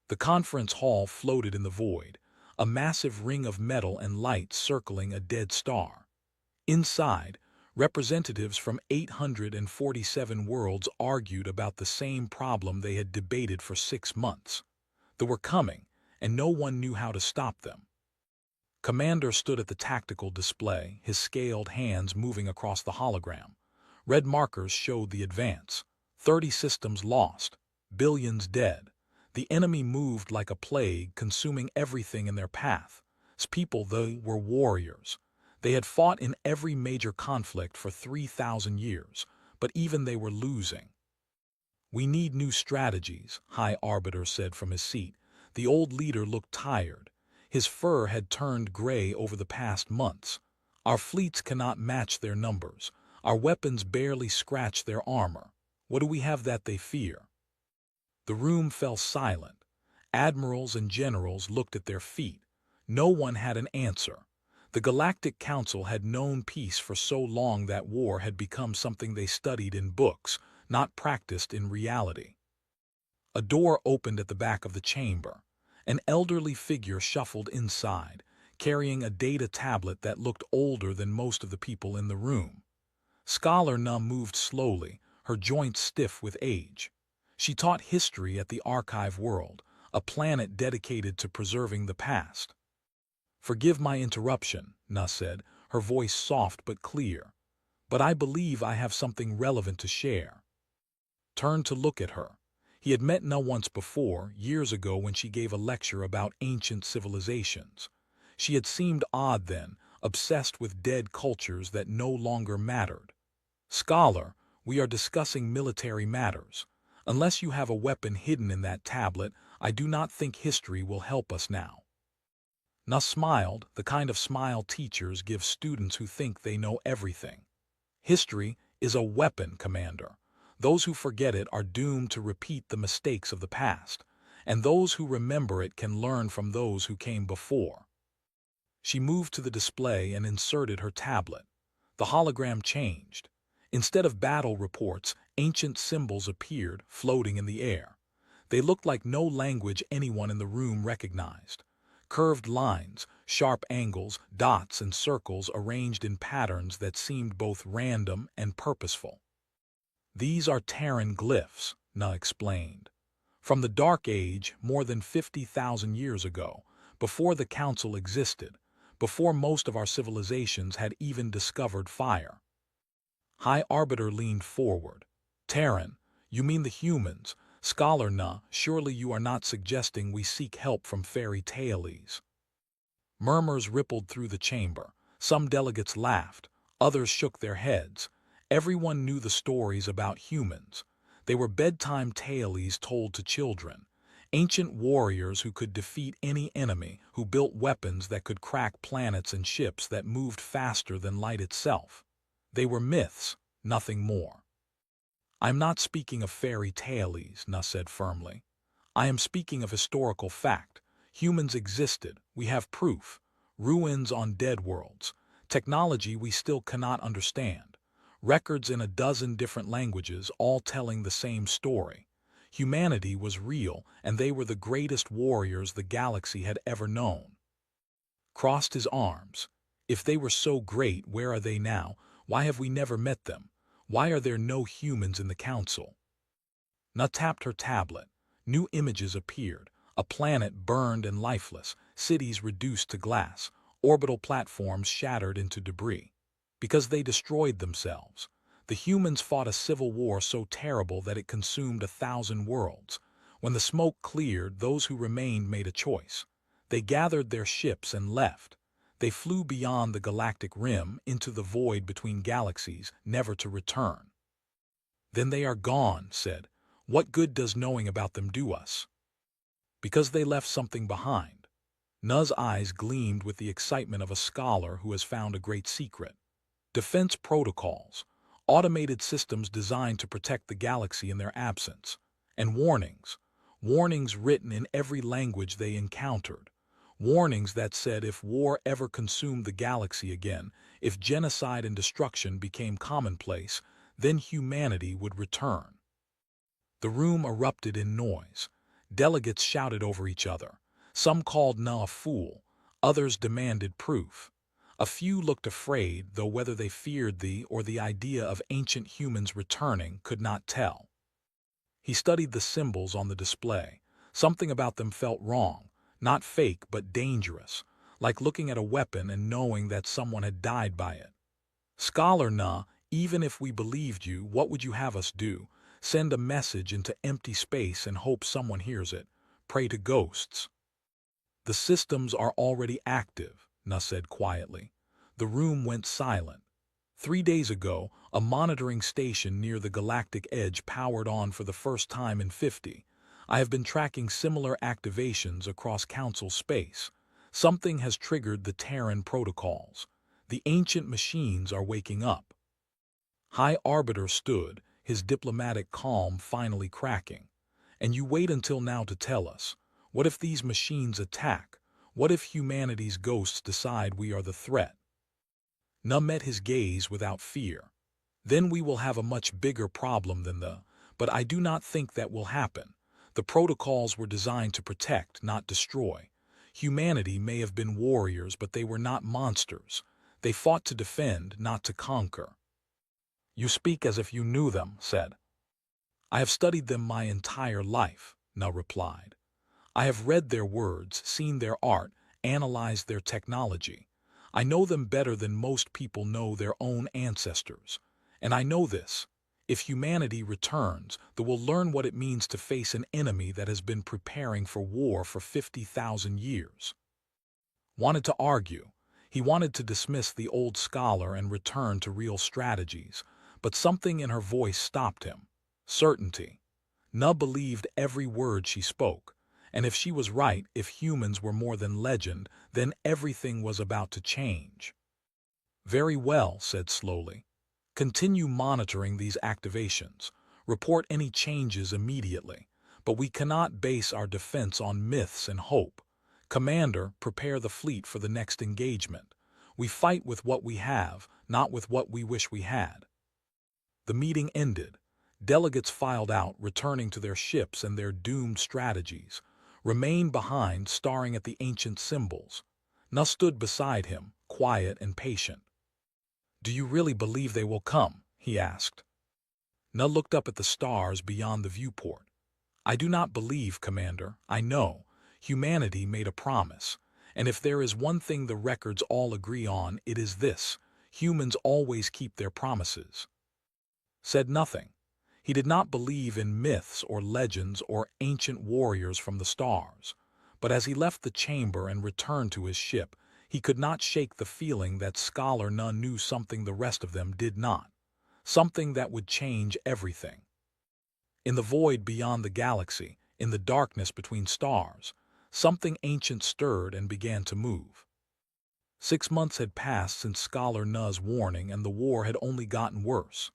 The conference hall floated in the void, a massive ring of metal and light circling a dead star. Inside, representatives from 847 worlds argued about the same problem they had debated for 6 months. They were coming, and no one knew how to stop them. Commander stood at the tactical display, his scaled hands moving across the hologram. Red markers showed the advance. 30 systems lost, billions dead. The enemy moved like a plague, consuming everything in their path. As people, they were warriors. They had fought in every major conflict for 3,000 years, but even they were losing. "We need new strategies," High Arbiter said from his seat. The old leader looked tired. His fur had turned gray over the past months. "Our fleets cannot match their numbers. Our weapons barely scratch their armor. What do we have that they fear?" The room fell silent. Admirals and generals looked at their feet. No one had an answer. The Galactic Council had known peace for so long that war had become something they studied in books, not practiced in reality. A door opened at the back of the chamber. An elderly figure shuffled inside, carrying a data tablet that looked older than most of the people in the room. Scholar Na moved slowly, her joints stiff with age. She taught history at the Archive World, a planet dedicated to preserving the past. "Forgive my interruption," Na said, her voice soft but clear. "But I believe I have something relevant to share." Turned to look at her. He had met Na once before, years ago when she gave a lecture about ancient civilizations. She had seemed odd then, obsessed with dead cultures that no longer mattered. "Scholar, we are discussing military matters. Unless you have a weapon hidden in that tablet, I do not think history will help us now." Na smiled, the kind of smile teachers give students who think they know everything. "History is a weapon, Commander. Those who forget it are doomed to repeat the mistakes of the past, and those who remember it can learn from those who came before." She moved to the display and inserted her tablet. The hologram changed. Instead of battle reports, ancient symbols appeared, floating in the air. They looked like no language anyone in the room recognized. Curved lines, sharp angles, dots and circles arranged in patterns that seemed both random and purposeful. "These are Terran glyphs," Na explained. "From the Dark Age, more than 50,000 years ago, before the Council existed, before most of our civilizations had even discovered fire." High Arbiter leaned forward. "Terran, you mean the humans? Scholar Na, surely you are not suggesting we seek help from fairy tales?" Murmurs rippled through the chamber. Some delegates laughed, others shook their heads. Everyone knew the stories about humans. They were bedtime tales told to children. Ancient warriors who could defeat any enemy, who built weapons that could crack planets and ships that moved faster than light itself. They were myths, nothing more. "I'm not speaking of fairy tales," Na said firmly. "I am speaking of historical fact. Humans existed, we have proof. Ruins on dead worlds. Technology we still cannot understand. Records in a dozen different languages, all telling the same story. Humanity was real, and they were the greatest warriors the galaxy had ever known." Crossed his arms. "If they were so great, where are they now? Why have we never met them? Why are there no humans in the Council?" Na tapped her tablet. New images appeared. A planet burned and lifeless, cities reduced to glass, orbital platforms shattered into debris. Because they destroyed themselves. The humans fought a civil war so terrible that it consumed 1,000 worlds. When the smoke cleared, those who remained made a choice. They gathered their ships and left. They flew beyond the galactic rim into the void between galaxies, never to return. "Then they are gone," said. "What good does knowing about them do us?" "Because they left something behind." Na's eyes gleamed with the excitement of a scholar who has found a great secret. "Defense protocols, automated systems designed to protect the galaxy in their absence, and warnings written in every language they encountered. Warnings that said if war ever consumed the galaxy again, if genocide and destruction became commonplace, then humanity would return." The room erupted in noise. Delegates shouted over each other. Some called Na a fool, others demanded proof. A few looked afraid, though whether they feared the idea of ancient humans returning could not tell. He studied the symbols on the display. Something about them felt wrong, not fake but dangerous, like looking at a weapon and knowing that someone had died by it. Scholar Na, even if we believed you, what would you have us do? Send a message into empty space and hope someone hears it? Pray to ghosts? The systems are already active, Na said quietly. The room went silent. 3 days ago, a monitoring station near the galactic edge powered on for the first time in 50. I have been tracking similar activations across Council space. Something has triggered the Terran protocols. The ancient machines are waking up. High Arbiter stood, his diplomatic calm finally cracking. And you wait until now to tell us. What if these machines attack? What if humanity's ghosts decide we are the threat? Na met his gaze without fear. Then we will have a much bigger problem than but I do not think that will happen. The protocols were designed to protect, not destroy. Humanity may have been warriors, but they were not monsters. They fought to defend, not to conquer. You speak as if you knew them, said. I have studied them my entire life, Na replied. I have read their words, seen their art, analyzed their technology. I know them better than most people know their own ancestors. And I know this. If humanity returns, they will learn what it means to face an enemy that has been preparing for war for 50,000 years. Wanted to argue. He wanted to dismiss the old scholar and return to real strategies, but something in her voice stopped him. Certainty. Na believed every word she spoke, and if she was right, if humans were more than legend, then everything was about to change. Very well, said slowly. Continue monitoring these activations. Report any changes immediately, but we cannot base our defense on myths and hope. Commander, prepare the fleet for the next engagement. We fight with what we have, not with what we wish we had. The meeting ended. Delegates filed out, returning to their ships and their doomed strategies. Remained behind, staring at the ancient symbols. Na stood beside him, quiet and patient. Do you really believe they will come? He asked. Na looked up at the stars beyond the viewport. I do not believe, Commander. I know. Humanity made a promise. And if there is one thing the records all agree on, it is this. Humans always keep their promises. Said nothing. He did not believe in myths or legends or ancient warriors from the stars. But as he left the chamber and returned to his ship, he could not shake the feeling that Scholar Na knew something the rest of them did not. Something that would change everything. In the void beyond the galaxy, in the darkness between stars, something ancient stirred and began to move. 6 months had passed since Scholar Na's warning, and the war had only gotten worse.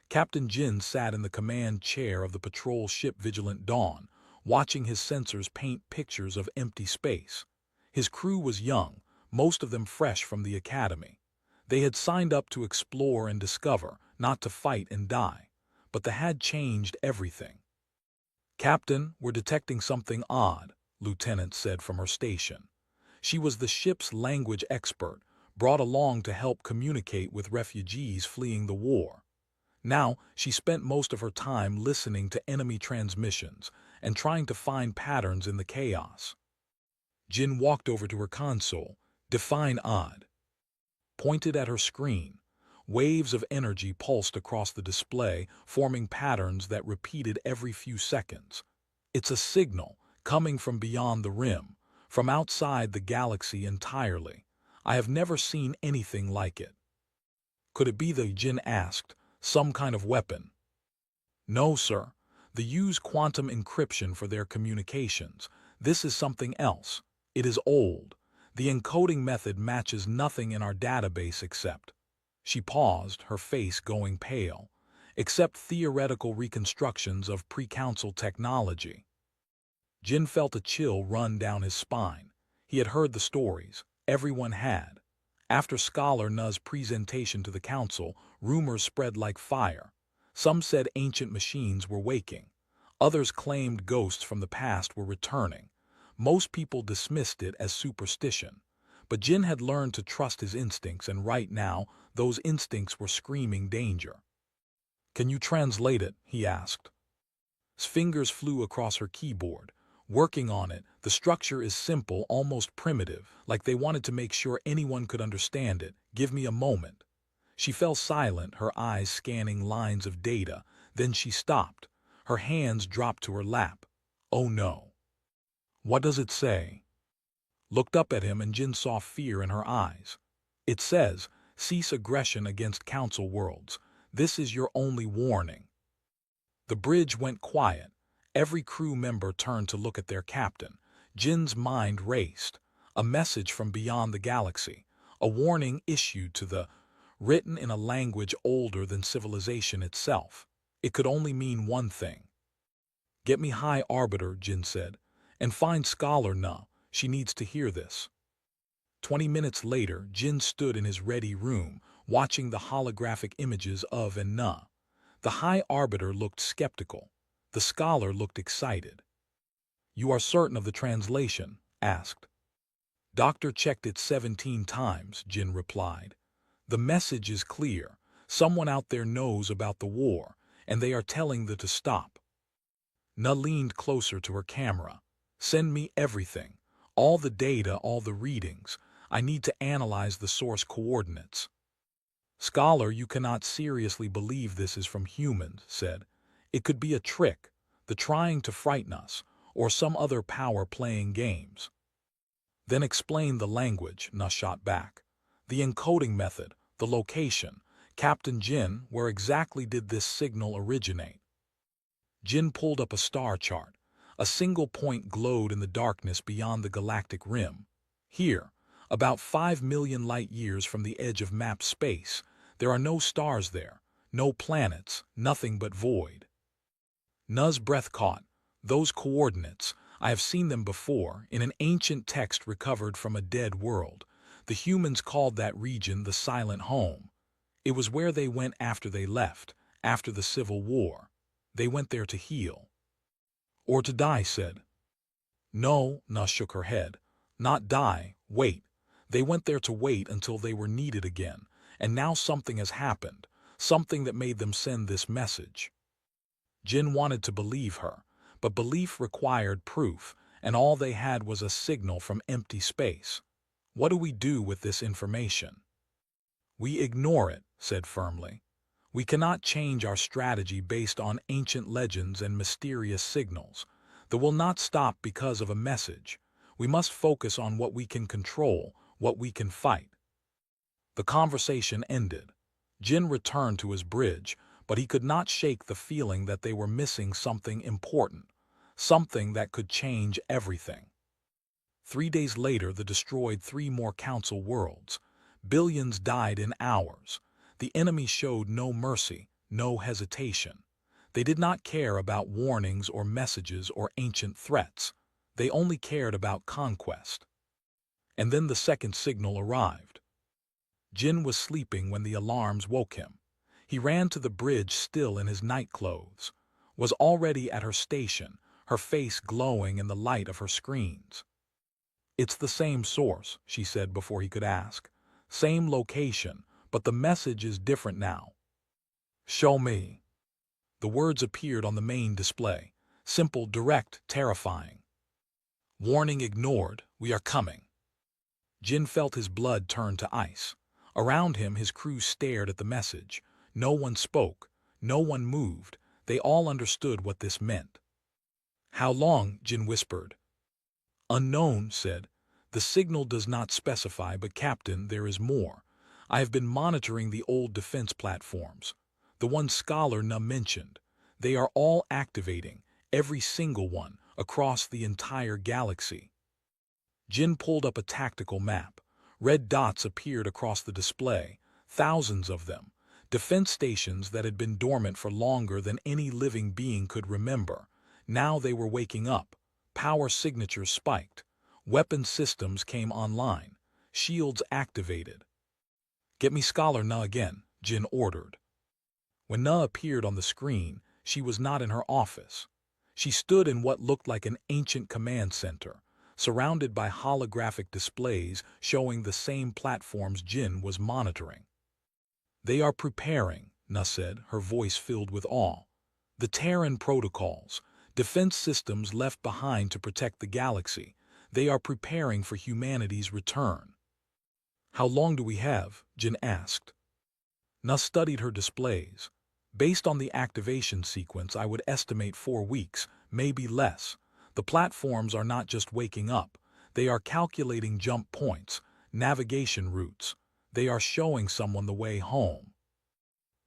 Captain Jin sat in the command chair of the patrol ship Vigilant Dawn, watching his sensors paint pictures of empty space. His crew was young, most of them fresh from the academy. They had signed up to explore and discover, not to fight and die. But they had changed everything. Captain, we're detecting something odd, Lieutenant said from her station. She was the ship's language expert, brought along to help communicate with refugees fleeing the war. Now, she spent most of her time listening to enemy transmissions and trying to find patterns in the chaos. Jin walked over to her console. Define odd. Pointed at her screen. Waves of energy pulsed across the display, forming patterns that repeated every few seconds. It's a signal, coming from beyond the rim, from outside the galaxy entirely. I have never seen anything like it. Could it be, the Jin asked, some kind of weapon? No, sir. They use quantum encryption for their communications. This is something else. It is old. The encoding method matches nothing in our database except... She paused, her face going pale. Except theoretical reconstructions of pre-council technology. Jin felt a chill run down his spine. He had heard the stories. Everyone had. After Scholar Na's presentation to the council, rumors spread like fire. Some said ancient machines were waking. Others claimed ghosts from the past were returning. Most people dismissed it as superstition. But Jin had learned to trust his instincts, and right now, those instincts were screaming danger. "Can you translate it?" he asked. His fingers flew across her keyboard. Working on it, the structure is simple, almost primitive, like they wanted to make sure anyone could understand it. "Give me a moment." She fell silent, her eyes scanning lines of data. Then she stopped. Her hands dropped to her lap. "Oh no." "What does it say?" Looked up at him, and Jin saw fear in her eyes. "It says, cease aggression against Council worlds. This is your only warning." The bridge went quiet. Every crew member turned to look at their captain. Jin's mind raced. A message from beyond the galaxy. A warning issued to the, written in a language older than civilization itself. It could only mean one thing. "Get me High Arbiter," Jin said, "and find Scholar Na. She needs to hear this." 20 minutes later, Jin stood in his ready room, watching the holographic images of and Na. The High Arbiter looked skeptical. The Scholar looked excited. "You are certain of the translation?" asked. "Doctor checked it 17 times, Jin replied. "The message is clear. Someone out there knows about the war, and they are telling the to stop." Na leaned closer to her camera. "Send me everything. All the data, all the readings. I need to analyze the source coordinates." "Scholar, you cannot seriously believe this is from humans," said. "It could be a trick, the trying to frighten us, or some other power playing games." "Then explain the language," Na shot back. "The encoding method, the location. Captain Jin, where exactly did this signal originate?" Jin pulled up a star chart. A single point glowed in the darkness beyond the galactic rim. "Here, about 5 million light-years from the edge of mapped space. There are no stars there, no planets, nothing but void." Na's breath caught. "Those coordinates, I have seen them before, in an ancient text recovered from a dead world. The humans called that region the Silent Home. It was where they went after they left, after the Civil War. They went there to heal." "Or to die," said. "No," Na shook her head. "Not die, wait. They went there to wait until they were needed again, and now something has happened, something that made them send this message." Jin wanted to believe her, but belief required proof, and all they had was a signal from empty space. "What do we do with this information?" "We ignore it," said firmly. "We cannot change our strategy based on ancient legends and mysterious signals. That will not stop because of a message. We must focus on what we can control, what we can fight." The conversation ended. Jin returned to his bridge, but he could not shake the feeling that they were missing something important, something that could change everything. 3 days later, they destroyed 3 more Council worlds. Billions died in hours. The enemy showed no mercy, no hesitation. They did not care about warnings or messages or ancient threats. They only cared about conquest. And then the second signal arrived. Jin was sleeping when the alarms woke him. He ran to the bridge still in his night clothes, was already at her station, her face glowing in the light of her screens. "It's the same source," she said before he could ask. "Same location, but the message is different now." "Show me." The words appeared on the main display. Simple, direct, terrifying. "Warning ignored. We are coming." Jin felt his blood turn to ice. Around him, his crew stared at the message. No one spoke. No one moved. They all understood what this meant. "How long?" Jin whispered. "Unknown," said. "The signal does not specify, but Captain, there is more. I have been monitoring the old defense platforms. The one Scholar Na mentioned. They are all activating, every single one, across the entire galaxy." Jin pulled up a tactical map. Red dots appeared across the display, thousands of them. Defense stations that had been dormant for longer than any living being could remember. Now they were waking up. Power signatures spiked. Weapon systems came online. Shields activated. "Get me Scholar Na again," Jin ordered. When Na appeared on the screen, she was not in her office. She stood in what looked like an ancient command center, surrounded by holographic displays showing the same platforms Jin was monitoring. "They are preparing," Na said, her voice filled with awe. "The Terran protocols, defense systems left behind to protect the galaxy. They are preparing for humanity's return." "How long do we have?" Jin asked. Na studied her displays. "Based on the activation sequence, I would estimate 4 weeks, maybe less. The platforms are not just waking up. They are calculating jump points, navigation routes. They are showing someone the way home."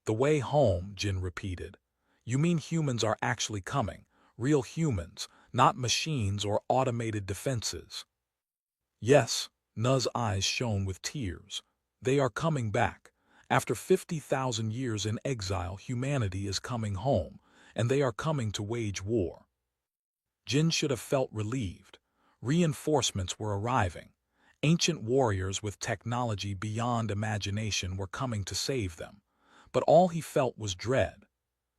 "The way home," Jin repeated. "You mean humans are actually coming, real humans, not machines or automated defenses?" "Yes," Na's eyes shone with tears. "They are coming back. After 50,000 years in exile, humanity is coming home, and they are coming to wage war." Jin should have felt relieved. Reinforcements were arriving. Ancient warriors with technology beyond imagination were coming to save them. But all he felt was dread.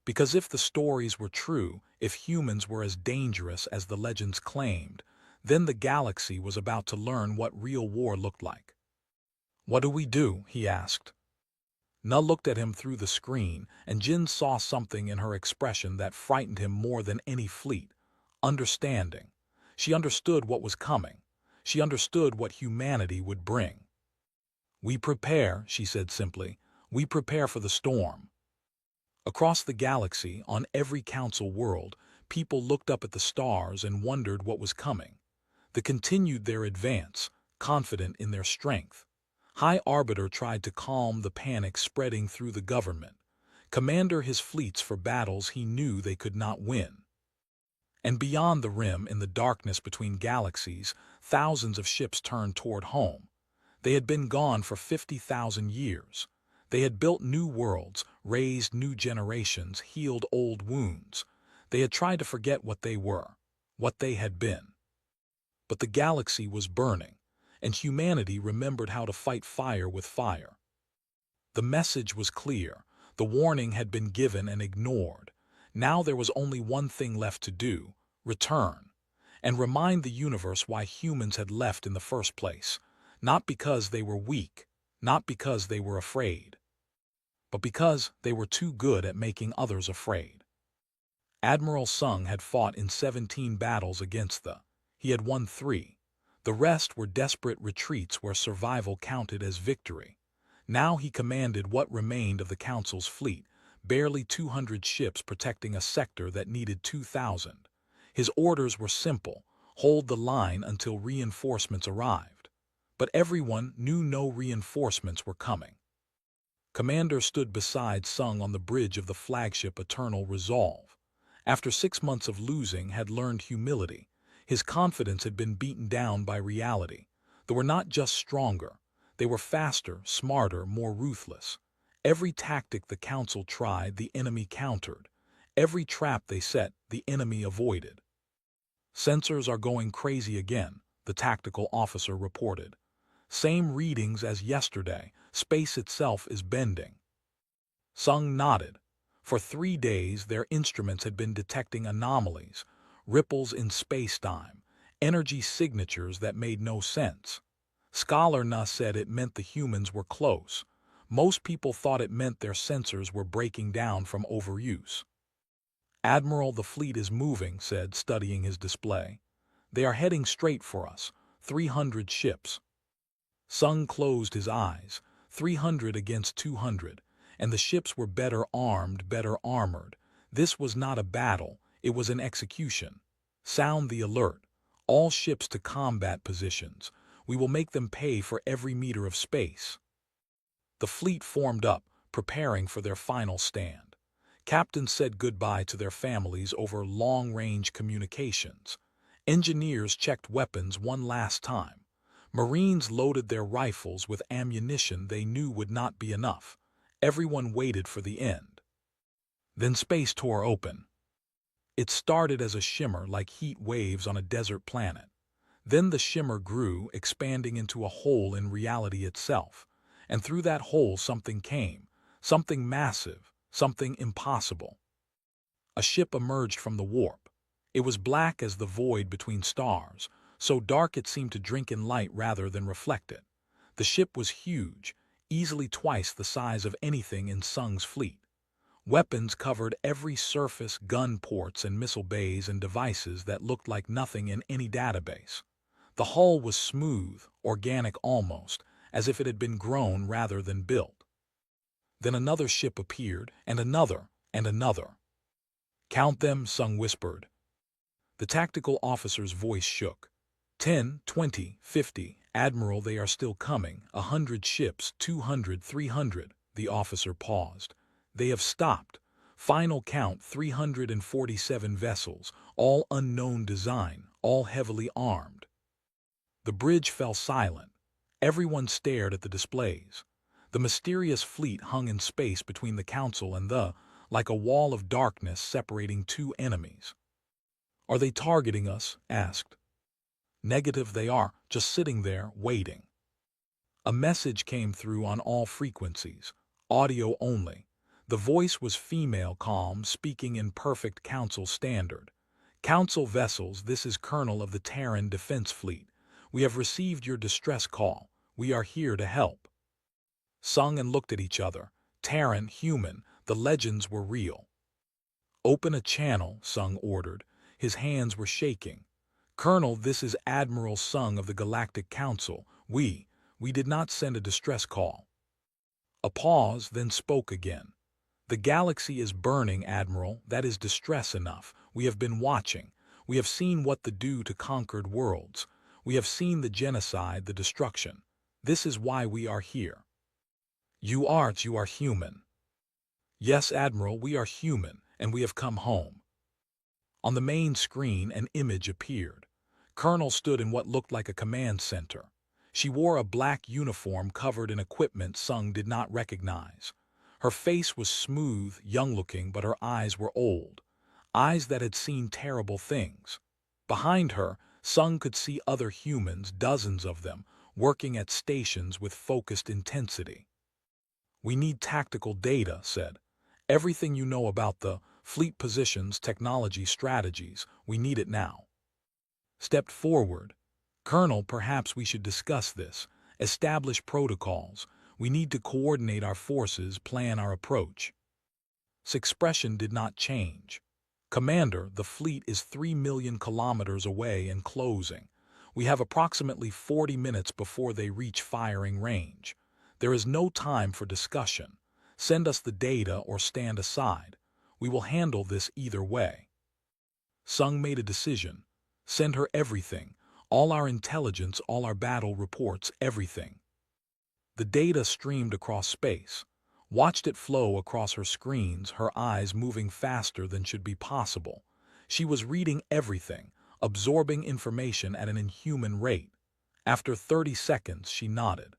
Because if the stories were true, if humans were as dangerous as the legends claimed, then the galaxy was about to learn what real war looked like. "What do we do?" he asked. Na looked at him through the screen, and Jin saw something in her expression that frightened him more than any fleet. Understanding. She understood what was coming. She understood what humanity would bring. "We prepare," she said simply. "We prepare for the storm." Across the galaxy, on every council world, people looked up at the stars and wondered what was coming. They continued their advance, confident in their strength. High Arbiter tried to calm the panic spreading through the government. Commander his fleets for battles he knew they could not win. And beyond the rim, in the darkness between galaxies, thousands of ships turned toward home. They had been gone for 50,000 years. They had built new worlds, raised new generations, healed old wounds. They had tried to forget what they were, what they had been. But the galaxy was burning, and humanity remembered how to fight fire with fire. The message was clear. The warning had been given and ignored. Now there was only one thing left to do: return, and remind the universe why humans had left in the first place. Not because they were weak, not because they were afraid, but because they were too good at making others afraid. Admiral Sung had fought in 17 battles against the. He had won 3. The rest were desperate retreats where survival counted as victory. Now he commanded what remained of the Council's fleet, barely 200 ships protecting a sector that needed 2,000. His orders were simple: hold the line until reinforcements arrived. But everyone knew no reinforcements were coming. Commander stood beside Sung on the bridge of the flagship Eternal Resolve. After 6 months of losing, had learned humility. His confidence had been beaten down by reality. They were not just stronger. They were faster, smarter, more ruthless. Every tactic the Council tried, the enemy countered. Every trap they set, the enemy avoided. "Sensors are going crazy again," the tactical officer reported. "Same readings as yesterday. Space itself is bending." Sung nodded. For 3 days, their instruments had been detecting anomalies, ripples in space-time, energy signatures that made no sense. Scholar Na said it meant the humans were close. Most people thought it meant their sensors were breaking down from overuse. "Admiral, the fleet is moving," said, studying his display. "They are heading straight for us. 300 ships." Sung closed his eyes. 300 against 200. And the ships were better armed, better armored. This was not a battle, it was an execution. "Sound the alert. All ships to combat positions. We will make them pay for every meter of space." The fleet formed up, preparing for their final stand. Captains said goodbye to their families over long-range communications. Engineers checked weapons one last time. Marines loaded their rifles with ammunition they knew would not be enough. Everyone waited for the end. Then space tore open. It started as a shimmer like heat waves on a desert planet. Then the shimmer grew, expanding into a hole in reality itself. And through that hole something came, something massive, something impossible. A ship emerged from the warp. It was black as the void between stars, so dark it seemed to drink in light rather than reflect it. The ship was huge, easily twice the size of anything in Sung's fleet. Weapons covered every surface, gun ports and missile bays and devices that looked like nothing in any database. The hull was smooth, organic almost, as if it had been grown rather than built. Then another ship appeared, and another, and another. "Count them," Sung whispered. The tactical officer's voice shook. 10, 20, 50. Admiral, they are still coming. 100 ships, 200, 300. The officer paused. They have stopped. Final count 347 vessels, all unknown design, all heavily armed. The bridge fell silent. Everyone stared at the displays. The mysterious fleet hung in space between the council and like a wall of darkness separating two enemies. "Are they targeting us?" asked. "Negative, they are, just sitting there, waiting." A message came through on all frequencies, audio only. The voice was female, calm, speaking in perfect council standard. "Council vessels, this is Colonel of the Terran Defense Fleet. We have received your distress call. We are here to help." Sung and looked at each other. Terran, human, the legends were real. "Open a channel," Sung ordered. His hands were shaking. "Colonel, this is Admiral Sung of the Galactic Council. We did not send a distress call." A pause, then spoke again. "The galaxy is burning, Admiral. That is distress enough. We have been watching. We have seen what they do to conquered worlds. We have seen the genocide, the destruction. This is why we are here." You are human." "Yes, Admiral, we are human, and we have come home." On the main screen, an image appeared. Colonel stood in what looked like a command center. She wore a black uniform covered in equipment Sung did not recognize. Her face was smooth, young-looking, but her eyes were old. Eyes that had seen terrible things. Behind her, Sung could see other humans, dozens of them, working at stations with focused intensity. "We need tactical data," said. "Everything you know about the fleet positions, technology, strategies, we need it now." Stepped forward. "Colonel, perhaps we should discuss this. Establish protocols. We need to coordinate our forces, plan our approach." His expression did not change. "Commander, the fleet is 3 million kilometers away and closing. We have approximately 40 minutes before they reach firing range. There is no time for discussion. Send us the data or stand aside. We will handle this either way." Sung made a decision. "Send her everything. All our intelligence, all our battle reports, everything." The data streamed across space. Watched it flow across her screens, her eyes moving faster than should be possible. She was reading everything, absorbing information at an inhuman rate. After 30 seconds, she nodded.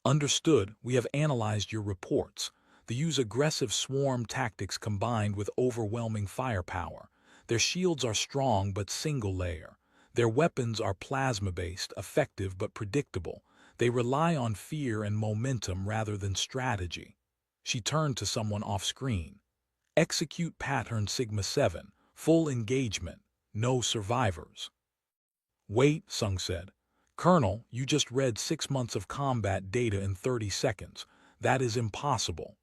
"Understood, we have analyzed your reports. They use aggressive swarm tactics combined with overwhelming firepower. Their shields are strong but single-layer. Their weapons are plasma-based, effective but predictable. They rely on fear and momentum rather than strategy." She turned to someone off-screen. "Execute pattern Sigma 7, full engagement, no survivors." "Wait," Sung said. "Colonel, you just read 6 months of combat data in 30 seconds. That is impossible."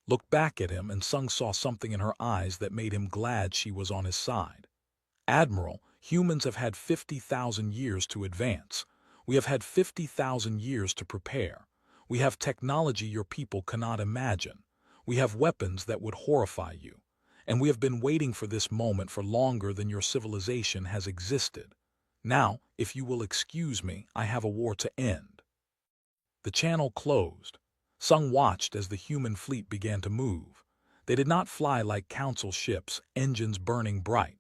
Looked back at him, and Sung saw something in her eyes that made him glad she was on his side. "Admiral, humans have had 50,000 years to advance. We have had 50,000 years to prepare. We have technology your people cannot imagine. We have weapons that would horrify you. And we have been waiting for this moment for longer than your civilization has existed. Now, if you will excuse me, I have a war to end." The channel closed. Sung watched as the human fleet began to move. They did not fly like council ships, engines burning bright.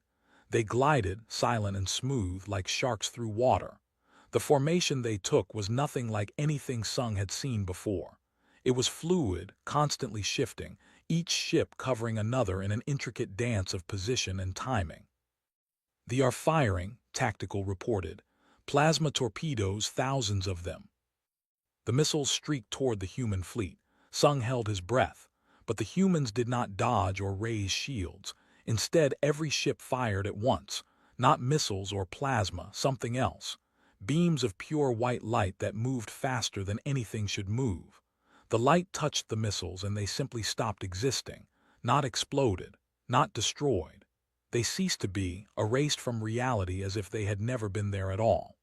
They glided, silent and smooth, like sharks through water. The formation they took was nothing like anything Sung had seen before. It was fluid, constantly shifting, each ship covering another in an intricate dance of position and timing. "They are firing," Tactical reported. "Plasma torpedoes, thousands of them." The missiles streaked toward the human fleet. Sung held his breath, but the humans did not dodge or raise shields. Instead, every ship fired at once, not missiles or plasma, something else. Beams of pure white light that moved faster than anything should move. The light touched the missiles and they simply stopped existing, not exploded, not destroyed. They ceased to be, erased from reality as if they had never been there at all.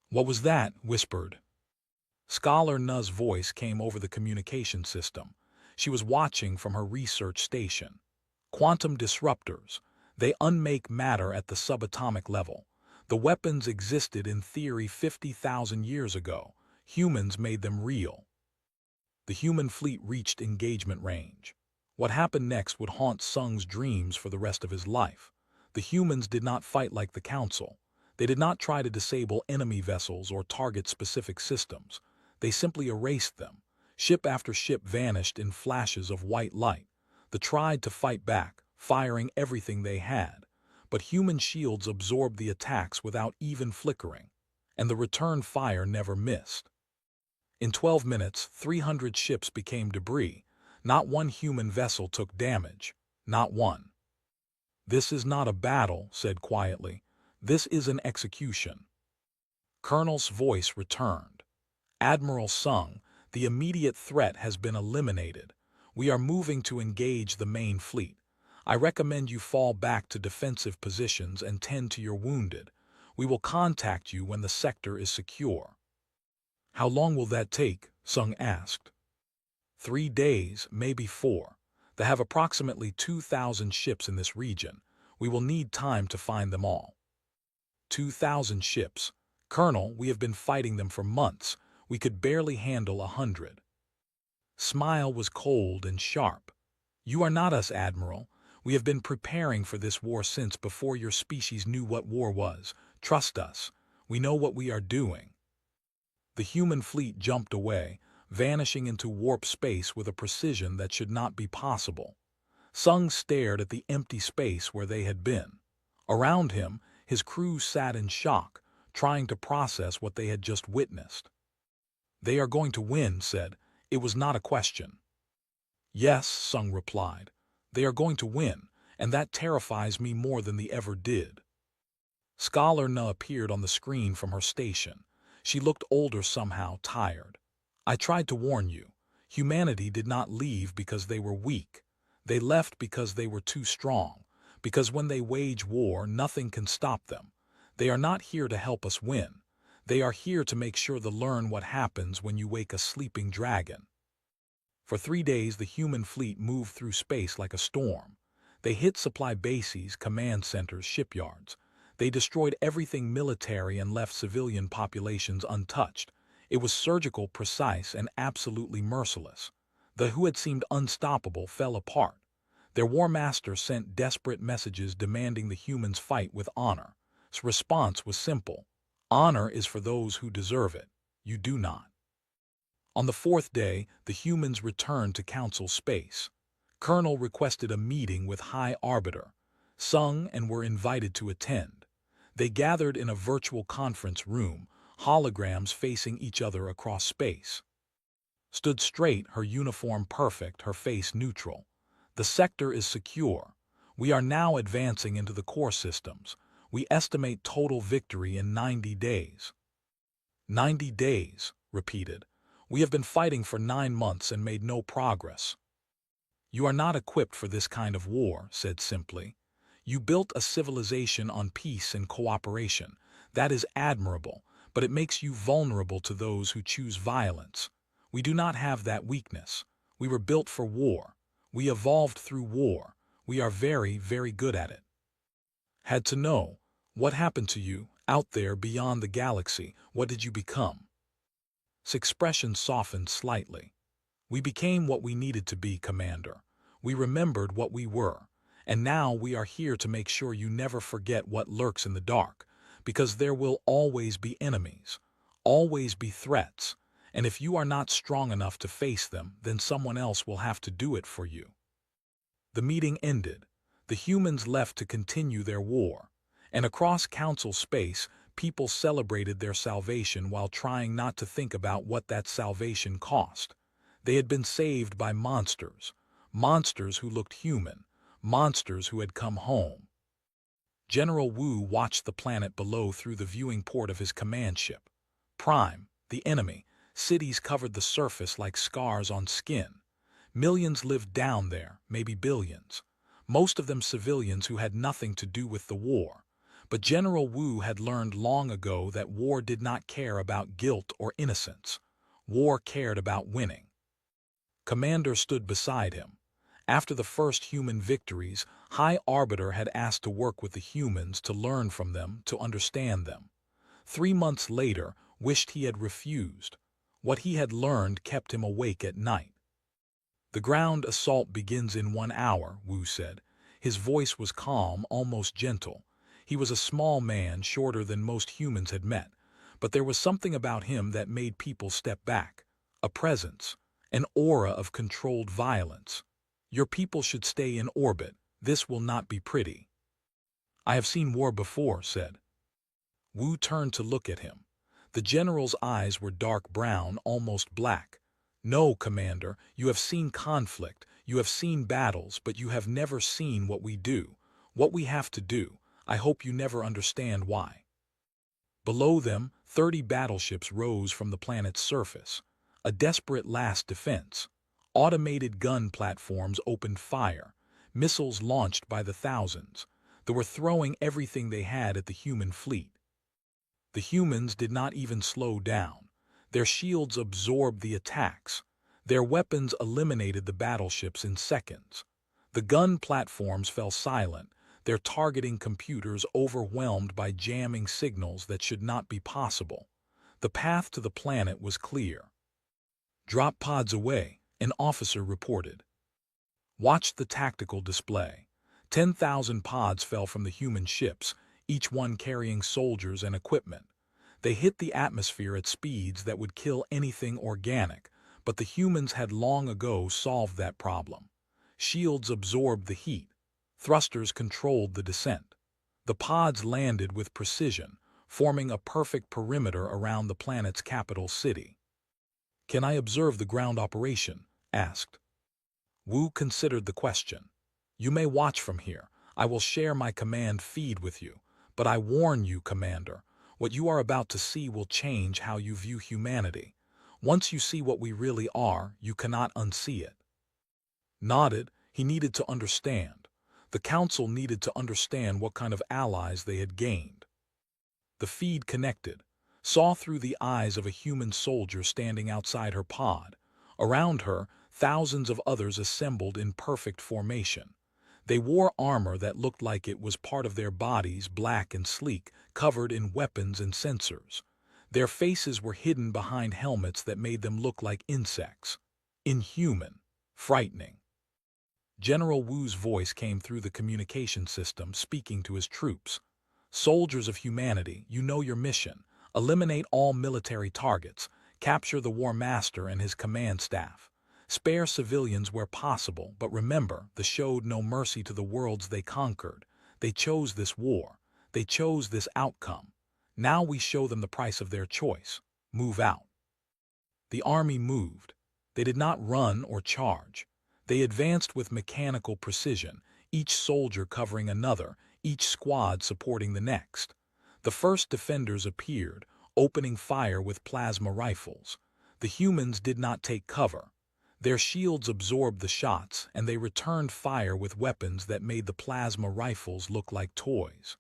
"What was that?" whispered. Scholar Nu's voice came over the communication system. She was watching from her research station. "Quantum disruptors. They unmake matter at the subatomic level. The weapons existed in theory 50,000 years ago. Humans made them real." The human fleet reached engagement range. What happened next would haunt Sung's dreams for the rest of his life. The humans did not fight like the Council. They did not try to disable enemy vessels or target specific systems. They simply erased them. Ship after ship vanished in flashes of white light. They tried to fight back, firing everything they had. But human shields absorbed the attacks without even flickering. And the return fire never missed. In 12 minutes, 300 ships became debris. Not one human vessel took damage. Not one. "This is not a battle," said quietly. "This is an execution." Colonel's voice returned. "Admiral Sung, the immediate threat has been eliminated. We are moving to engage the main fleet. I recommend you fall back to defensive positions and tend to your wounded. We will contact you when the sector is secure." "How long will that take?" Sung asked. 3 days, maybe 4. They have approximately 2,000 ships in this region. We will need time to find them all. 2,000 ships. Colonel, we have been fighting them for months. We could barely handle 100. Smile was cold and sharp. "You are not us, Admiral. We have been preparing for this war since before your species knew what war was. Trust us. We know what we are doing." The human fleet jumped away, vanishing into warp space with a precision that should not be possible. Sung stared at the empty space where they had been. Around him, his crew sat in shock, trying to process what they had just witnessed. "They are going to win," said. It was not a question. "Yes," Sung replied. "They are going to win, and that terrifies me more than they ever did." Scholar Na appeared on the screen from her station. She looked older somehow, tired. "I tried to warn you. Humanity did not leave because they were weak. They left because they were too strong. Because when they wage war, nothing can stop them. They are not here to help us win. They are here to make sure to learn what happens when you wake a sleeping dragon." For 3 days, the human fleet moved through space like a storm. They hit supply bases, command centers, shipyards. They destroyed everything military and left civilian populations untouched. It was surgical, precise, and absolutely merciless. The who had seemed unstoppable fell apart. Their war master sent desperate messages demanding the humans fight with honor. His response was simple. "Honor is for those who deserve it. You do not." On the 4th day, the humans returned to Council space. Colonel requested a meeting with High Arbiter. Sung and were invited to attend. They gathered in a virtual conference room, holograms facing each other across space. Stood straight, her uniform perfect, her face neutral. "The sector is secure. We are now advancing into the core systems. We estimate total victory in 90 days. 90 days, repeated. "We have been fighting for 9 months and made no progress." "You are not equipped for this kind of war," said simply. "You built a civilization on peace and cooperation. That is admirable, but it makes you vulnerable to those who choose violence. We do not have that weakness. We were built for war. We evolved through war. We are very, very good at it." "Had to know. What happened to you, out there beyond the galaxy? What did you become?" His expression softened slightly. "We became what we needed to be, Commander. We remembered what we were. And now we are here to make sure you never forget what lurks in the dark, because there will always be enemies, always be threats, and if you are not strong enough to face them, then someone else will have to do it for you." The meeting ended. The humans left to continue their war, and across Council space, people celebrated their salvation while trying not to think about what that salvation cost. They had been saved by monsters, monsters who looked human, monsters who had come home. General Wu watched the planet below through the viewing port of his command ship. Prime, the enemy, cities covered the surface like scars on skin. Millions lived down there, maybe billions. Most of them civilians who had nothing to do with the war. But General Wu had learned long ago that war did not care about guilt or innocence. War cared about winning. Commander stood beside him. After the first human victories, High Arbiter had asked to work with the humans to learn from them, to understand them. 3 months later, wished he had refused. What he had learned kept him awake at night. The ground assault begins in 1 hour, Wu said. His voice was calm, almost gentle. He was a small man, shorter than most humans had met, but there was something about him that made people step back. A presence, an aura of controlled violence. Your people should stay in orbit. This will not be pretty. I have seen war before, said. Wu turned to look at him. The general's eyes were dark brown, almost black. No, Commander, you have seen conflict, you have seen battles, but you have never seen what we do, what we have to do. I hope you never understand why. Below them, 30 battleships rose from the planet's surface. A desperate last defense. Automated gun platforms opened fire. Missiles launched by the thousands. They were throwing everything they had at the human fleet. The humans did not even slow down. Their shields absorbed the attacks. Their weapons eliminated the battleships in seconds. The gun platforms fell silent, their targeting computers overwhelmed by jamming signals that should not be possible. The path to the planet was clear. Drop pods away, an officer reported. Watched the tactical display. 10,000 pods fell from the human ships, each one carrying soldiers and equipment. They hit the atmosphere at speeds that would kill anything organic, but the humans had long ago solved that problem. Shields absorbed the heat. Thrusters controlled the descent. The pods landed with precision, forming a perfect perimeter around the planet's capital city. Can I observe the ground operation? Asked. Wu considered the question. You may watch from here. I will share my command feed with you. But I warn you, Commander, what you are about to see will change how you view humanity. Once you see what we really are, you cannot unsee it. Nodded, he needed to understand. The Council needed to understand what kind of allies they had gained. The feed connected, saw through the eyes of a human soldier standing outside her pod. Around her, thousands of others assembled in perfect formation. They wore armor that looked like it was part of their bodies, black and sleek, covered in weapons and sensors. Their faces were hidden behind helmets that made them look like insects. Inhuman, frightening. General Wu's voice came through the communication system, speaking to his troops. Soldiers of humanity, you know your mission. Eliminate all military targets. Capture the War Master and his command staff. Spare civilians where possible, but remember, they showed no mercy to the worlds they conquered. They chose this war. They chose this outcome. Now we show them the price of their choice. Move out. The army moved. They did not run or charge. They advanced with mechanical precision, each soldier covering another, each squad supporting the next. The first defenders appeared, opening fire with plasma rifles. The humans did not take cover. Their shields absorbed the shots, and they returned fire with weapons that made the plasma rifles look like toys.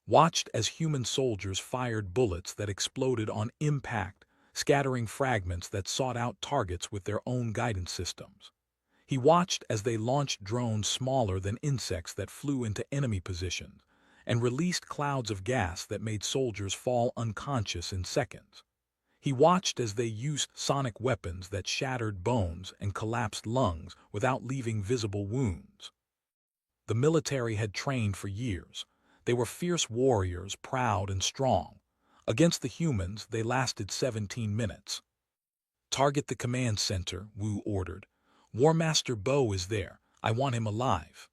Watched as human soldiers fired bullets that exploded on impact, scattering fragments that sought out targets with their own guidance systems. He watched as they launched drones smaller than insects that flew into enemy positions and released clouds of gas that made soldiers fall unconscious in seconds. He watched as they used sonic weapons that shattered bones and collapsed lungs without leaving visible wounds. The military had trained for years. They were fierce warriors, proud and strong. Against the humans, they lasted 17 minutes. Target the command center, Wu ordered. War Master Bo is there. I want him alive.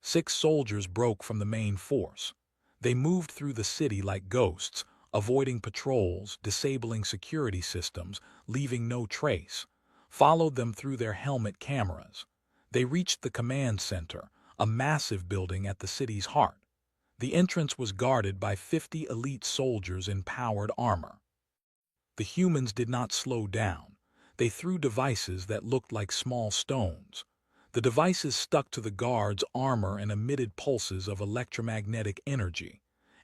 6 soldiers broke from the main force. They moved through the city like ghosts, avoiding patrols, disabling security systems, leaving no trace. Followed them through their helmet cameras. They reached the command center, a massive building at the city's heart. The entrance was guarded by 50 elite soldiers in powered armor. The humans did not slow down. They threw devices that looked like small stones. The devices stuck to the guards' armor and emitted pulses of electromagnetic energy.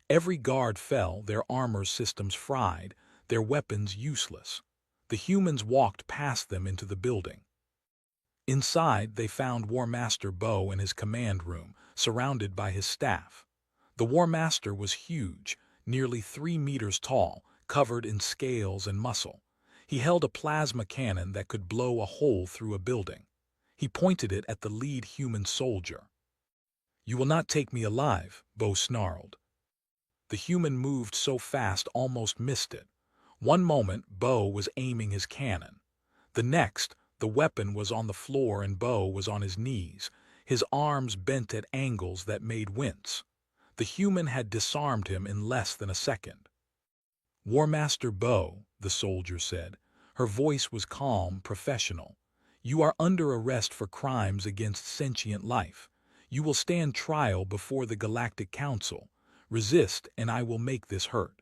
Every guard fell, their armor systems fried, their weapons useless. The humans walked past them into the building. Inside, they found War Master Bo in his command room, surrounded by his staff. The War Master was huge, nearly 3 meters tall, covered in scales and muscle. He held a plasma cannon that could blow a hole through a building. He pointed it at the lead human soldier. "You will not take me alive," Bo snarled. The human moved so fast almost missed it. One moment, Bo was aiming his cannon. The next, the weapon was on the floor and Bo was on his knees, his arms bent at angles that made wince. The human had disarmed him in less than a second. "War Master Bo," the soldier said. Her voice was calm, professional. "You are under arrest for crimes against sentient life. You will stand trial before the Galactic Council. Resist, and I will make this hurt."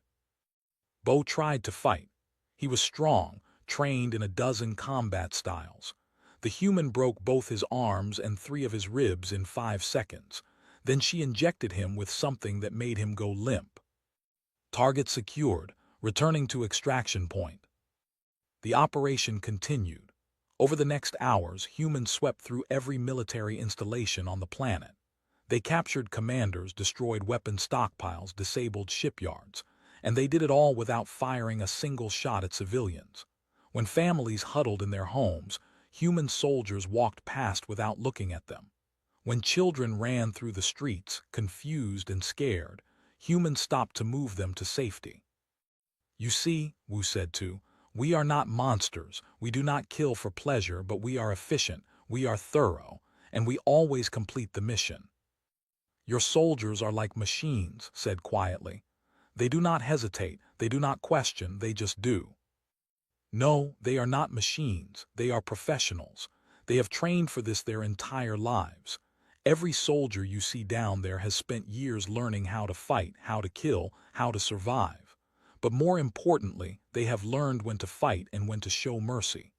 Bo tried to fight. He was strong, trained in a dozen combat styles. The human broke both his arms and 3 of his ribs in 5 seconds. Then she injected him with something that made him go limp. Target secured, returning to extraction point. The operation continued. Over the next hours, humans swept through every military installation on the planet. They captured commanders, destroyed weapon stockpiles, disabled shipyards, and they did it all without firing a single shot at civilians. When families huddled in their homes, human soldiers walked past without looking at them. When children ran through the streets, confused and scared, humans stopped to move them to safety. "You see," Wu said too, "we are not monsters. We do not kill for pleasure, but we are efficient, we are thorough, and we always complete the mission." "Your soldiers are like machines," said quietly. "They do not hesitate, they do not question, they just do." "No, they are not machines, they are professionals. They have trained for this their entire lives. Every soldier you see down there has spent years learning how to fight, how to kill, how to survive. But more importantly, they have learned when to fight and when to show mercy.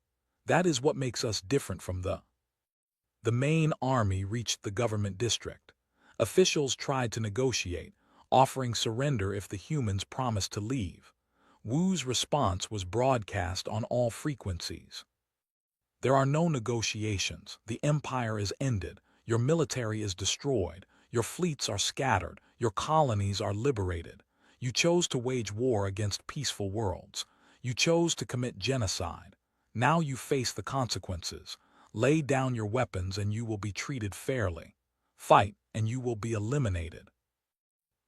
That is what makes us different from The main army reached the government district. Officials tried to negotiate, offering surrender if the humans promised to leave. Wu's response was broadcast on all frequencies. "There are no negotiations. The empire is ended. Your military is destroyed. Your fleets are scattered. Your colonies are liberated. You chose to wage war against peaceful worlds. You chose to commit genocide. Now you face the consequences. Lay down your weapons and you will be treated fairly. Fight and you will be eliminated."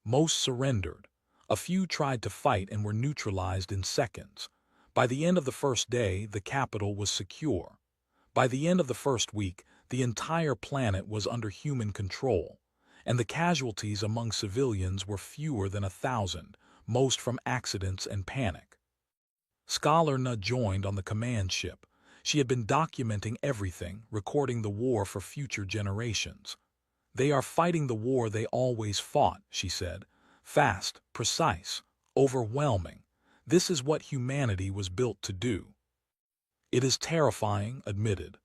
Most surrendered. A few tried to fight and were neutralized in seconds. By the end of the first day, the capital was secure. By the end of the first week, the entire planet was under human control, and the casualties among civilians were fewer than 1,000, most from accidents and panic. Scholar Na joined on the command ship. She had been documenting everything, recording the war for future generations. "They are fighting the war they always fought," she said. "Fast, precise, overwhelming. This is what humanity was built to do." "It is terrifying," admitted.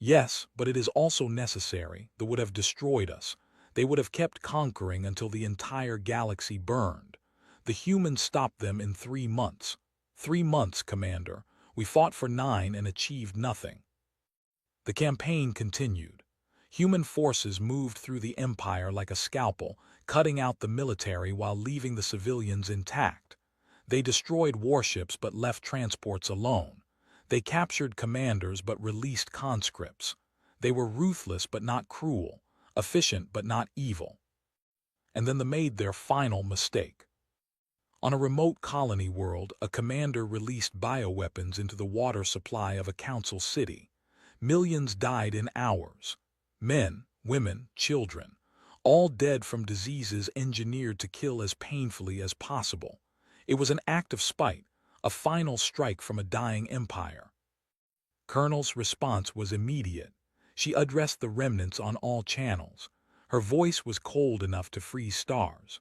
"Yes, but it is also necessary. They would have destroyed us. They would have kept conquering until the entire galaxy burned. The humans stopped them in 3 months. 3 months, Commander. We fought for 9 and achieved nothing." The campaign continued. Human forces moved through the empire like a scalpel, cutting out the military while leaving the civilians intact. They destroyed warships but left transports alone. They captured commanders but released conscripts. They were ruthless but not cruel, efficient but not evil. And then they made their final mistake. On a remote colony world, a commander released bioweapons into the water supply of a council city. Millions died in hours. Men, women, children, all dead from diseases engineered to kill as painfully as possible. It was an act of spite, a final strike from a dying empire. Colonel's response was immediate. She addressed the remnants on all channels. Her voice was cold enough to freeze stars.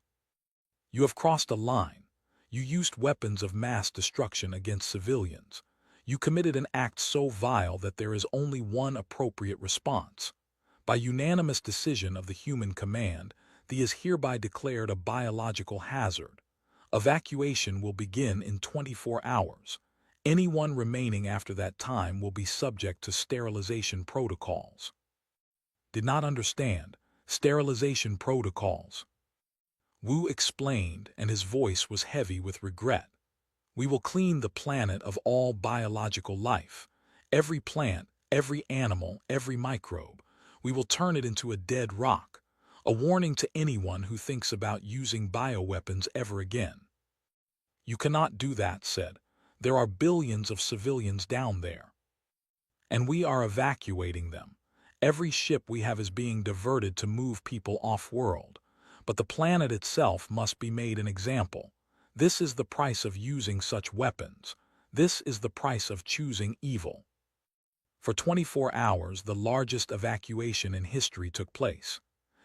You have crossed a line. You used weapons of mass destruction against civilians. You committed an act so vile that there is only one appropriate response. By unanimous decision of the human command, the is hereby declared a biological hazard. Evacuation will begin in 24 hours. Anyone remaining after that time will be subject to sterilization protocols. Did not understand. Sterilization protocols. Wu explained, and his voice was heavy with regret. We will clean the planet of all biological life. Every plant, every animal, every microbe. We will turn it into a dead rock. A warning to anyone who thinks about using bioweapons ever again. You cannot do that, said. There are billions of civilians down there. And we are evacuating them. Every ship we have is being diverted to move people off-world. But the planet itself must be made an example. This is the price of using such weapons. This is the price of choosing evil. For 24 hours, the largest evacuation in history took place.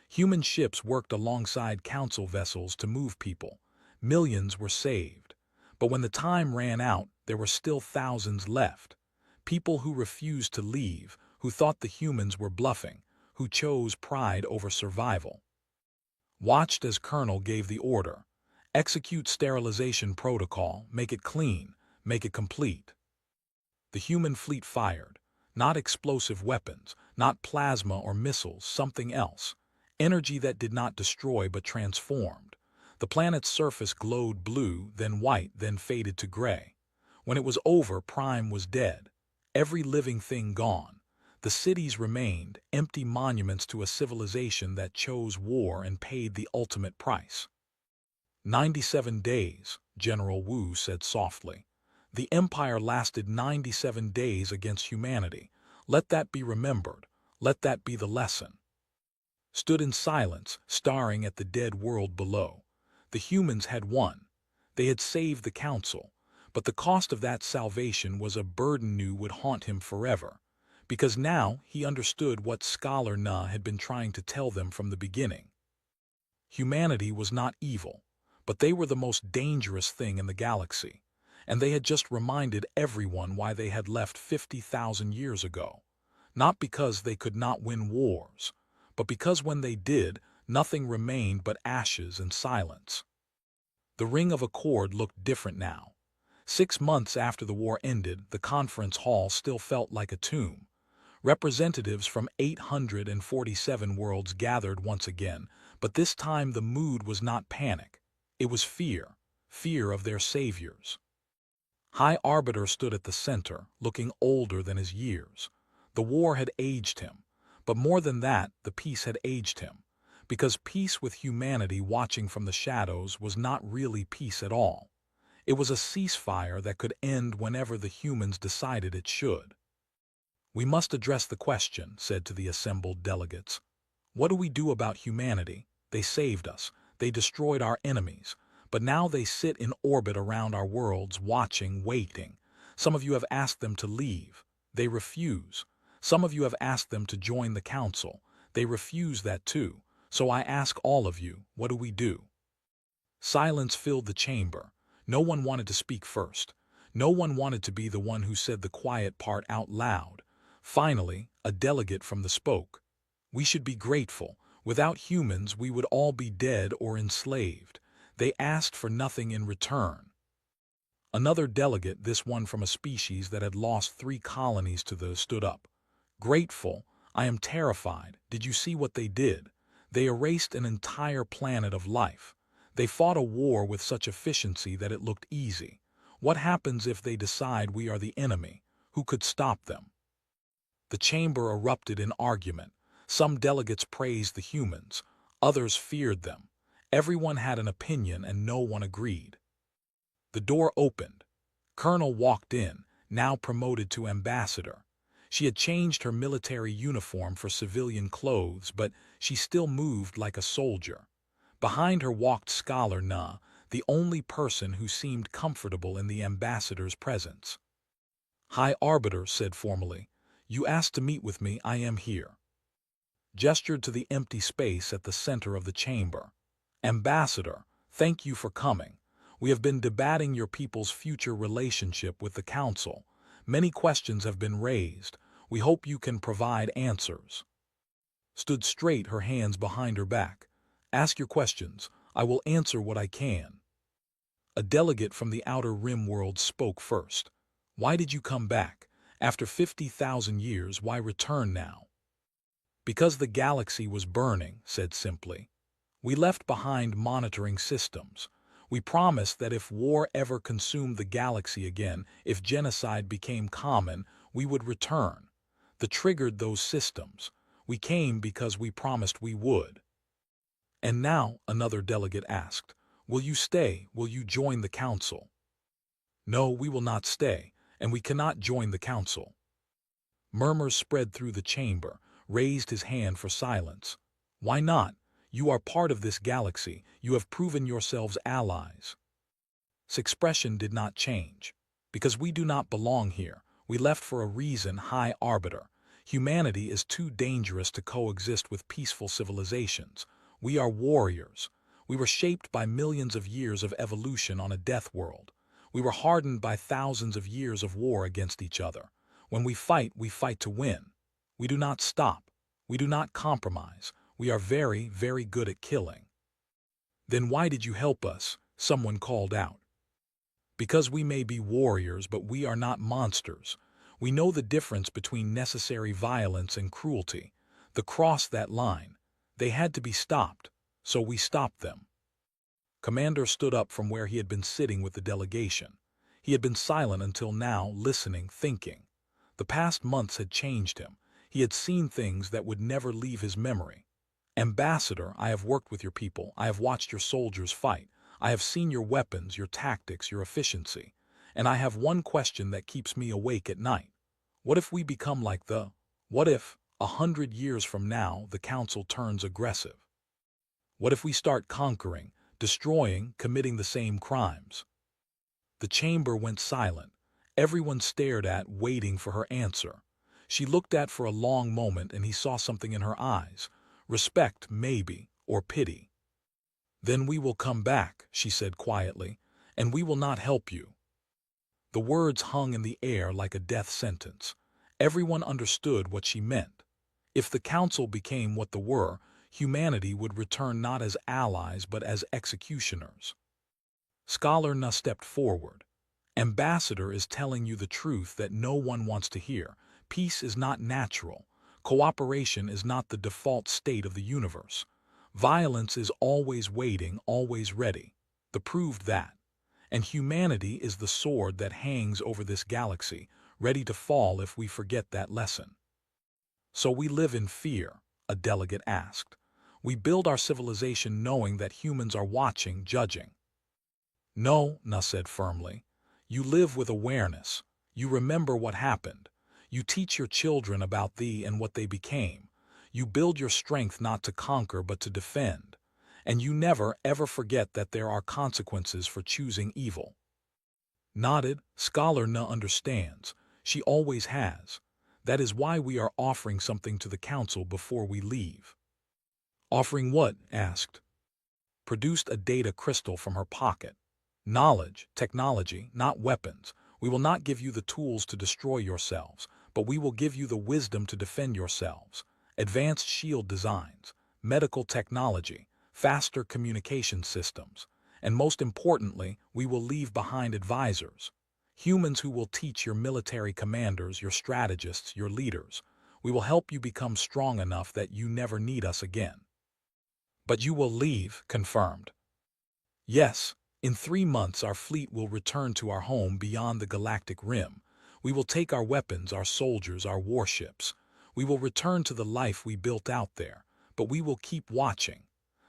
Human ships worked alongside council vessels to move people. Millions were saved. But when the time ran out, there were still thousands left. People who refused to leave, who thought the humans were bluffing, who chose pride over survival. Watched as Colonel gave the order. Execute sterilization protocol, make it clean, make it complete. The human fleet fired. Not explosive weapons, not plasma or missiles, something else. Energy that did not destroy but transformed. The planet's surface glowed blue, then white, then faded to gray. When it was over, Prime was dead. Every living thing gone. The cities remained, empty monuments to a civilization that chose war and paid the ultimate price. 97 days, General Wu said softly. The Empire lasted 97 days against humanity. Let that be remembered. Let that be the lesson. Stood in silence, staring at the dead world below. The humans had won. They had saved the Council. But the cost of that salvation was a burden knew would haunt him forever. Because now he understood what Scholar Na had been trying to tell them from the beginning. Humanity was not evil, but they were the most dangerous thing in the galaxy, and they had just reminded everyone why they had left 50,000 years ago. Not because they could not win wars, but because when they did, nothing remained but ashes and silence. The Ring of Accord looked different now. 6 months after the war ended, the conference hall still felt like a tomb. Representatives from 847 worlds gathered once again, but this time the mood was not panic. It was fear, fear of their saviors. High Arbiter stood at the center, looking older than his years. The war had aged him, but more than that, the peace had aged him, because peace with humanity watching from the shadows was not really peace at all. It was a ceasefire that could end whenever the humans decided it should. We must address the question, said to the assembled delegates. What do we do about humanity? They saved us. They destroyed our enemies. But now they sit in orbit around our worlds, watching, waiting. Some of you have asked them to leave. They refuse. Some of you have asked them to join the Council. They refuse that too. So I ask all of you, what do we do? Silence filled the chamber. No one wanted to speak first. No one wanted to be the one who said the quiet part out loud. Finally, a delegate from the spoke. We should be grateful. Without humans, we would all be dead or enslaved. They asked for nothing in return. Another delegate, this one from a species that had lost 3 colonies to the, stood up. Grateful? I am terrified. Did you see what they did? They erased an entire planet of life. They fought a war with such efficiency that it looked easy. What happens if they decide we are the enemy? Who could stop them? The chamber erupted in argument. Some delegates praised the humans. Others feared them. Everyone had an opinion and no one agreed. The door opened. Colonel walked in, now promoted to ambassador. She had changed her military uniform for civilian clothes, but she still moved like a soldier. Behind her walked Scholar Na, the only person who seemed comfortable in the ambassador's presence. High Arbiter said formally, You asked to meet with me, I am here. Gestured to the empty space at the center of the chamber. Ambassador, thank you for coming. We have been debating your people's future relationship with the Council. Many questions have been raised. We hope you can provide answers. Stood straight, her hands behind her back. Ask your questions. I will answer what I can. A delegate from the Outer Rim world spoke first. Why did you come back? After 50,000 years, why return now? Because the galaxy was burning, said simply. We left behind monitoring systems. We promised that if war ever consumed the galaxy again, if genocide became common, we would return. That triggered those systems. We came because we promised we would. And now, another delegate asked, will you stay? Will you join the Council? No, we will not stay, and we cannot join the Council. Murmurs spread through the chamber, raised his hand for silence. Why not? You are part of this galaxy. You have proven yourselves allies. His expression did not change. Because we do not belong here. We left for a reason, High Arbiter. Humanity is too dangerous to coexist with peaceful civilizations. We are warriors. We were shaped by millions of years of evolution on a death world. We were hardened by thousands of years of war against each other. When we fight to win. We do not stop. We do not compromise. We are very, very good at killing. Then why did you help us? Someone called out. Because we may be warriors, but we are not monsters. We know the difference between necessary violence and cruelty. They crossed that line. They had to be stopped, so we stopped them. Commander stood up from where he had been sitting with the delegation. He had been silent until now, listening, thinking. The past months had changed him. He had seen things that would never leave his memory. Ambassador, I have worked with your people. I have watched your soldiers fight. I have seen your weapons, your tactics, your efficiency. And I have one question that keeps me awake at night. What if we become like what if, 100 years from now, the Council turns aggressive? What if we start conquering, destroying, committing the same crimes? The chamber went silent. Everyone stared at, waiting for her answer. She looked at for a long moment, and he saw something in her eyes. Respect, maybe, or pity. Then we will come back, she said quietly, and we will not help you. The words hung in the air like a death sentence. Everyone understood what she meant. If the Council became what they were, humanity would return not as allies but as executioners. Scholar Na stepped forward. Ambassador is telling you the truth that no one wants to hear. Peace is not natural. Cooperation is not the default state of the universe. Violence is always waiting, always ready. They proved that. And humanity is the sword that hangs over this galaxy, ready to fall if we forget that lesson. So we live in fear, a delegate asked. We build our civilization knowing that humans are watching, judging. No, Na said firmly. You live with awareness. You remember what happened. You teach your children about thee and what they became. You build your strength not to conquer but to defend. And you never, ever forget that there are consequences for choosing evil. Nodded, Scholar Na understands. She always has. That is why we are offering something to the Council before we leave. Offering what? Asked. Produced a data crystal from her pocket. Knowledge, technology, not weapons. We will not give you the tools to destroy yourselves, but we will give you the wisdom to defend yourselves. Advanced shield designs, medical technology, faster communication systems, and most importantly, we will leave behind advisors. Humans who will teach your military commanders, your strategists, your leaders. We will help you become strong enough that you never need us again. But you will leave, confirmed. Yes. In 3 months our fleet will return to our home beyond the galactic rim. We will take our weapons, our soldiers, our warships. We will return to the life we built out there, but we will keep watching.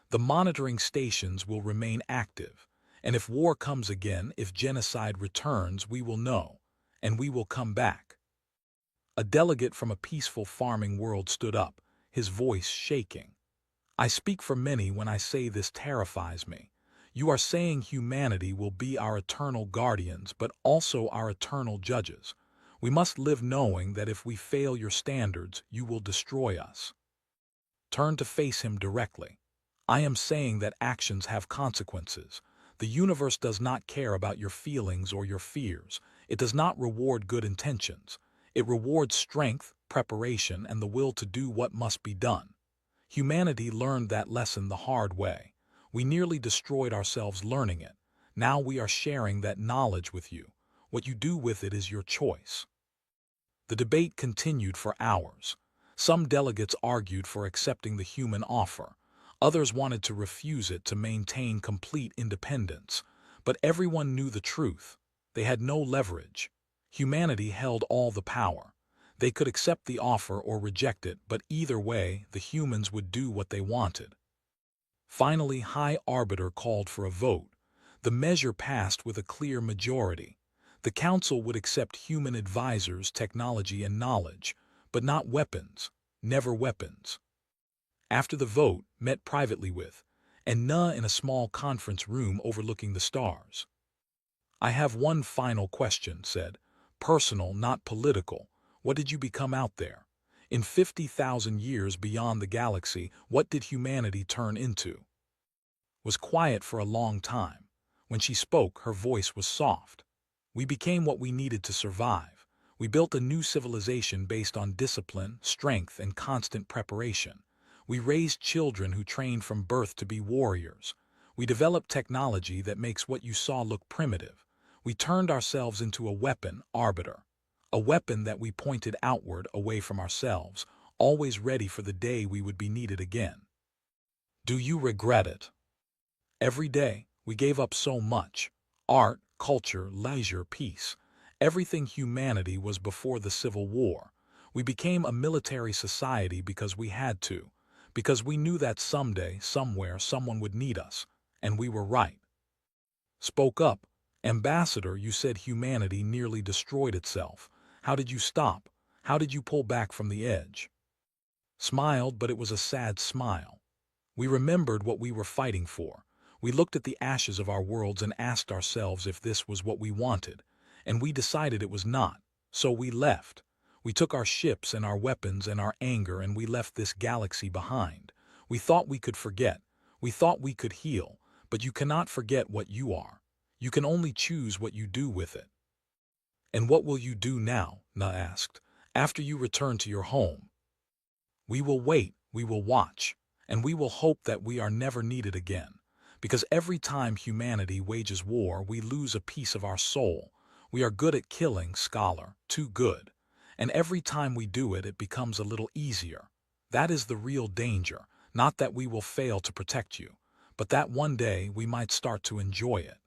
The monitoring stations will remain active, and if war comes again, if genocide returns, we will know, and we will come back. A delegate from a peaceful farming world stood up, his voice shaking. I speak for many when I say this terrifies me. You are saying humanity will be our eternal guardians, but also our eternal judges. We must live knowing that if we fail your standards, you will destroy us. Turn to face him directly. I am saying that actions have consequences. The universe does not care about your feelings or your fears. It does not reward good intentions. It rewards strength, preparation, and the will to do what must be done. Humanity learned that lesson the hard way. We nearly destroyed ourselves learning it. Now we are sharing that knowledge with you. What you do with it is your choice. The debate continued for hours. Some delegates argued for accepting the human offer. Others wanted to refuse it to maintain complete independence. But everyone knew the truth. They had no leverage. Humanity held all the power. They could accept the offer or reject it, but either way, the humans would do what they wanted. Finally, High Arbiter called for a vote. The measure passed with a clear majority. The Council would accept human advisors, technology, and knowledge, but not weapons, never weapons. After the vote, met privately with, and Na in a small conference room overlooking the stars. I have one final question, said. Personal, not political. What did you become out there? In 50,000 years beyond the galaxy, what did humanity turn into? Was quiet for a long time. When she spoke, her voice was soft. We became what we needed to survive. We built a new civilization based on discipline, strength, and constant preparation. We raised children who trained from birth to be warriors. We developed technology that makes what you saw look primitive. We turned ourselves into a weapon, Arbiter. A weapon that we pointed outward, away from ourselves, always ready for the day we would be needed again. Do you regret it? Every day, we gave up so much. Art, culture, leisure, peace. Everything humanity was before the Civil War. We became a military society because we had to, because we knew that someday, somewhere, someone would need us, and we were right. Spoke up. Ambassador, you said humanity nearly destroyed itself. How did you stop? How did you pull back from the edge? Smiled, but it was a sad smile. We remembered what we were fighting for. We looked at the ashes of our worlds and asked ourselves if this was what we wanted, and we decided it was not. So we left. We took our ships and our weapons and our anger, and we left this galaxy behind. We thought we could forget. We thought we could heal, but you cannot forget what you are. You can only choose what you do with it. And what will you do now? Na asked. After you return to your home? We will wait, we will watch, and we will hope that we are never needed again. Because every time humanity wages war, we lose a piece of our soul. We are good at killing, scholar, too good. And every time we do it, it becomes a little easier. That is the real danger, not that we will fail to protect you, but that one day we might start to enjoy it.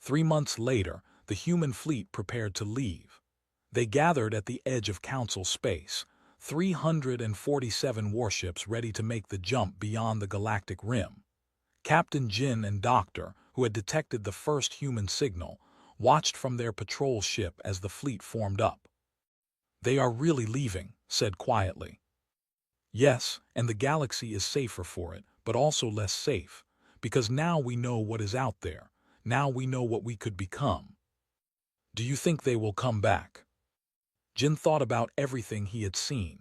3 months later, the human fleet prepared to leave. They gathered at the edge of Council space, 347 warships ready to make the jump beyond the galactic rim. Captain Jin and Doctor, who had detected the first human signal, watched from their patrol ship as the fleet formed up. They are really leaving, said quietly. Yes, and the galaxy is safer for it, but also less safe, because now we know what is out there. Now we know what we could become. Do you think they will come back? Jin thought about everything he had seen.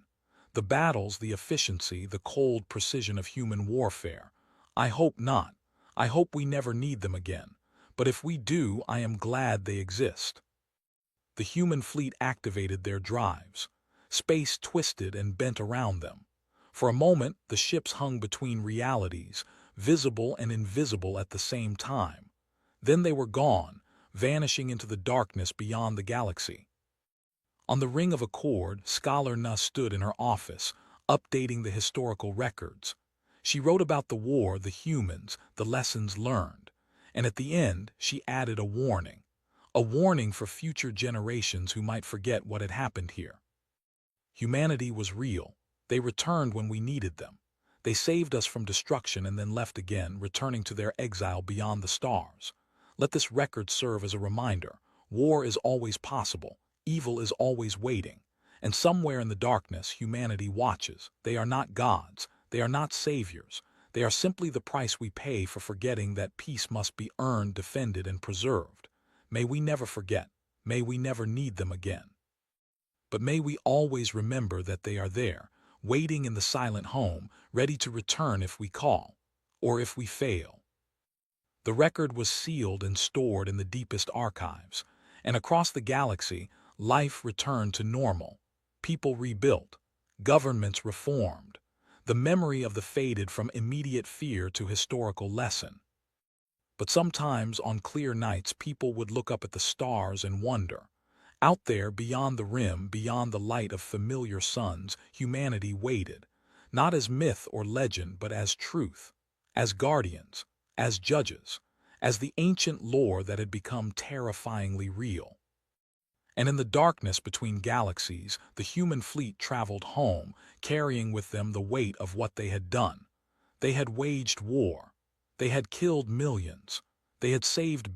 The battles, the efficiency, the cold precision of human warfare. I hope not. I hope we never need them again. But if we do, I am glad they exist. The human fleet activated their drives. Space twisted and bent around them. For a moment, the ships hung between realities, visible and invisible at the same time. Then they were gone, vanishing into the darkness beyond the galaxy. On the ring of Accord, Scholar Na stood in her office, updating the historical records. She wrote about the war, the humans, the lessons learned. And at the end, she added a warning for future generations who might forget what had happened here. Humanity was real. They returned when we needed them. They saved us from destruction and then left again, returning to their exile beyond the stars. Let this record serve as a reminder. War is always possible. Evil is always waiting. And somewhere in the darkness, humanity watches. They are not gods. They are not saviors. They are simply the price we pay for forgetting that peace must be earned, defended, and preserved. May we never forget. May we never need them again. but may we always remember that they are there, waiting in the silent home, ready to return if we call, or if we fail. The record was sealed and stored in the deepest archives, and across the galaxy, life returned to normal, people rebuilt, governments reformed, the memory of the faded from immediate fear to historical lesson. But sometimes on clear nights people would look up at the stars and wonder. Out there, beyond the rim, beyond the light of familiar suns, humanity waited, not as myth or legend, but as truth, as guardians, as judges, as the ancient lore that had become terrifyingly real. And in the darkness between galaxies, the human fleet traveled home, carrying with them the weight of what they had done. They had waged war. They had killed millions. They had saved billions.